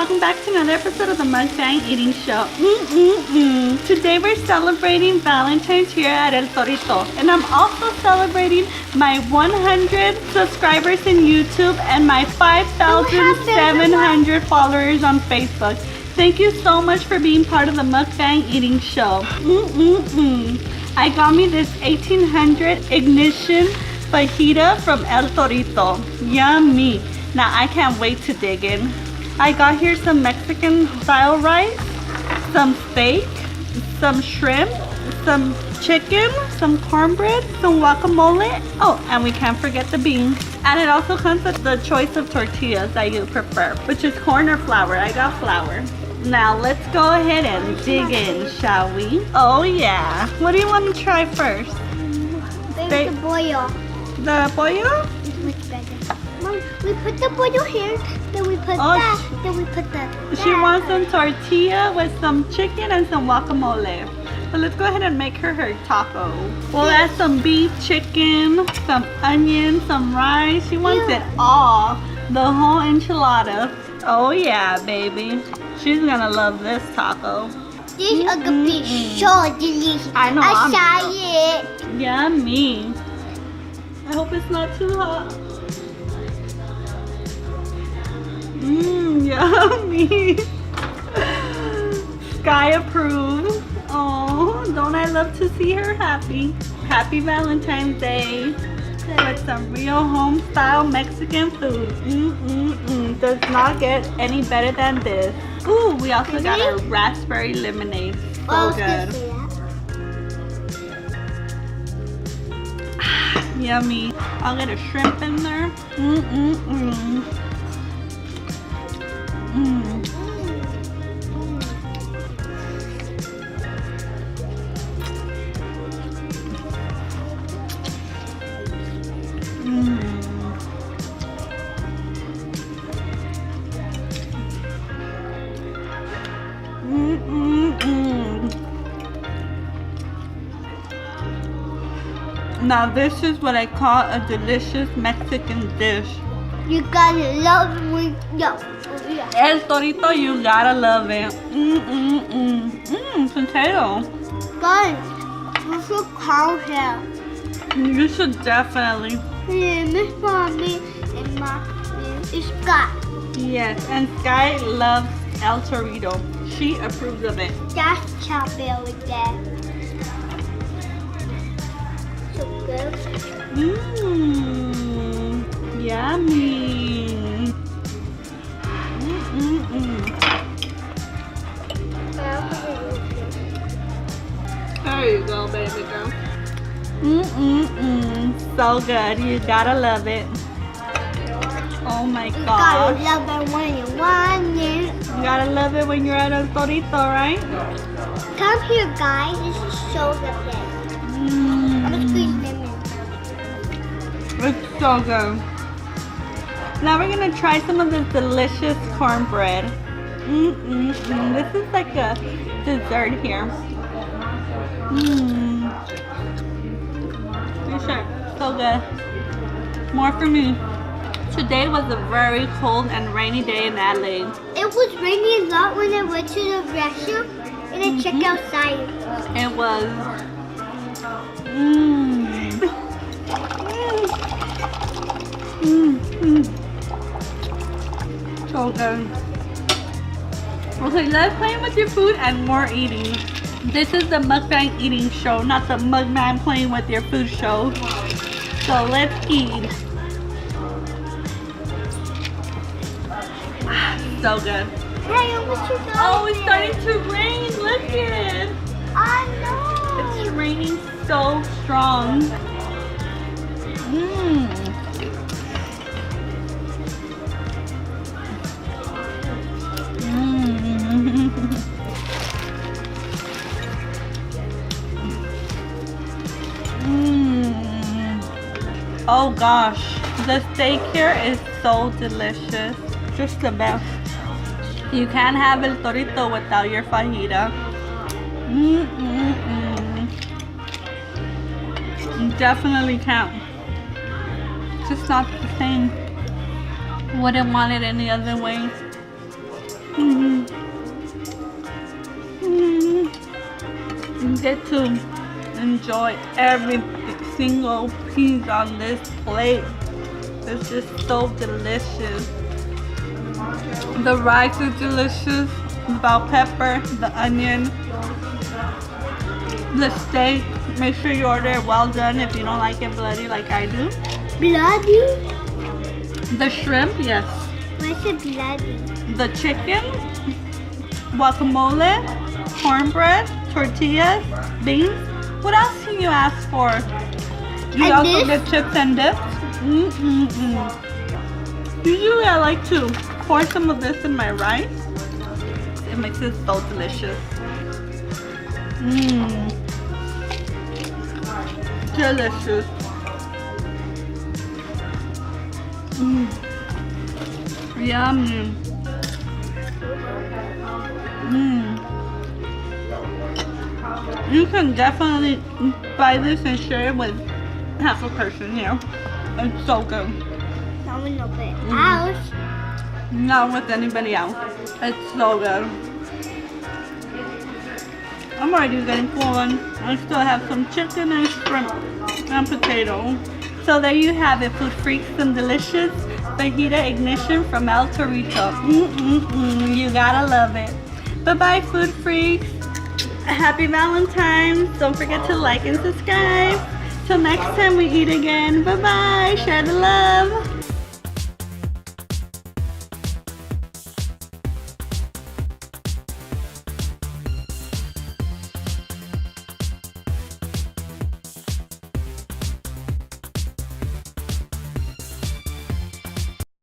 welcome back to another episode of the Mukbang Eating Show. Today we're celebrating Valentine's here at El Torito. And I'm also celebrating my 100 subscribers in YouTube and my 5,700 followers on Facebook. Thank you so much for being part of the Mukbang Eating Show. I got me this 1800 Ignition Fajita from El Torito. Yummy. Now I can't wait to dig in. I got here some Mexican style rice, some steak, some shrimp, some chicken, some cornbread, some guacamole. Oh, and we can't forget the beans. And it also comes with the choice of tortillas that you prefer, which is corn or flour. I got flour. Now let's go ahead and dig in, shall we? Oh yeah. What do you want to try first? The pollo. The pollo? It's much better. Mom, we put the pollo here, then we put that, then we put that. She wants some tortilla with some chicken and some guacamole. So let's go ahead and make her taco. We'll add some beef, chicken, some onion, some rice. She wants it all. The whole enchilada. Oh yeah, baby. She's gonna love this taco. This is gonna be so delicious. I know. I saw it. Yummy. I hope it's not too hot. Yummy. Sky approved. Oh, don't I love to see her happy. Happy Valentine's Day. With some real home style Mexican food. Does not get any better than this. Ooh, we also got a raspberry lemonade. So good. Yummy. I'll get a shrimp in there. Now this is what I call a delicious Mexican dish. You gotta love it. El Torito, you gotta love it. Potato. Guys, you should call her. You should definitely. Miss Mommy and my name is Scott. Yes, and Sky loves El Torito. She approves of it. That's chocolate with that. So good. Yummy. There you go, baby girl. So good. You gotta love it. Oh my You gosh. gotta love it when you want it. You gotta love it when you're at El Torito, right? Come here, guys. This is so good. I'm gonna squeeze lemon. It's so good. Now we're gonna try some of this delicious cornbread. This is like a dessert here. So good. More for me. Today was a very cold and rainy day in LA. It was raining a lot when I went to the restroom and I checked outside. It was. So good. Okay, let's play with your food and more eating. This is the Mukbang Eating Show, not the Mukbang playing with your food show. So let's eat. So good. Hey, what you doing? Oh, it's starting to rain. Look at it. I know. It's raining so strong. Oh gosh, the steak here is so delicious. Just the best. You can't have El Torito without your fajita. Definitely can't. Just not the same. Wouldn't want it any other way. Mm. Mm. You get to enjoy every single piece on this plate. It's just so delicious. The rice is delicious, the bell pepper, the onion, the steak. Make sure you order it well done if you don't like it bloody like I do. Bloody? The shrimp, yes. What's it bloody? The chicken, guacamole, cornbread, tortillas, beans. What else can you ask for? You And also this? get chips and dips. Usually I like to pour some of this in my rice. It makes it so delicious. Delicious. Yummy. You can definitely buy this and share it with half a person here. It's so good. Not with nobody else. Not with anybody else. It's so good. I'm already getting full on. I still have some chicken and shrimp and potato. So there you have it, food freaks, some delicious fajita ignition from El Torito. You gotta love it. Bye-bye, food freaks. Happy Valentines. Don't forget to like and subscribe. Till next time we eat again. Bye-bye. Share the love.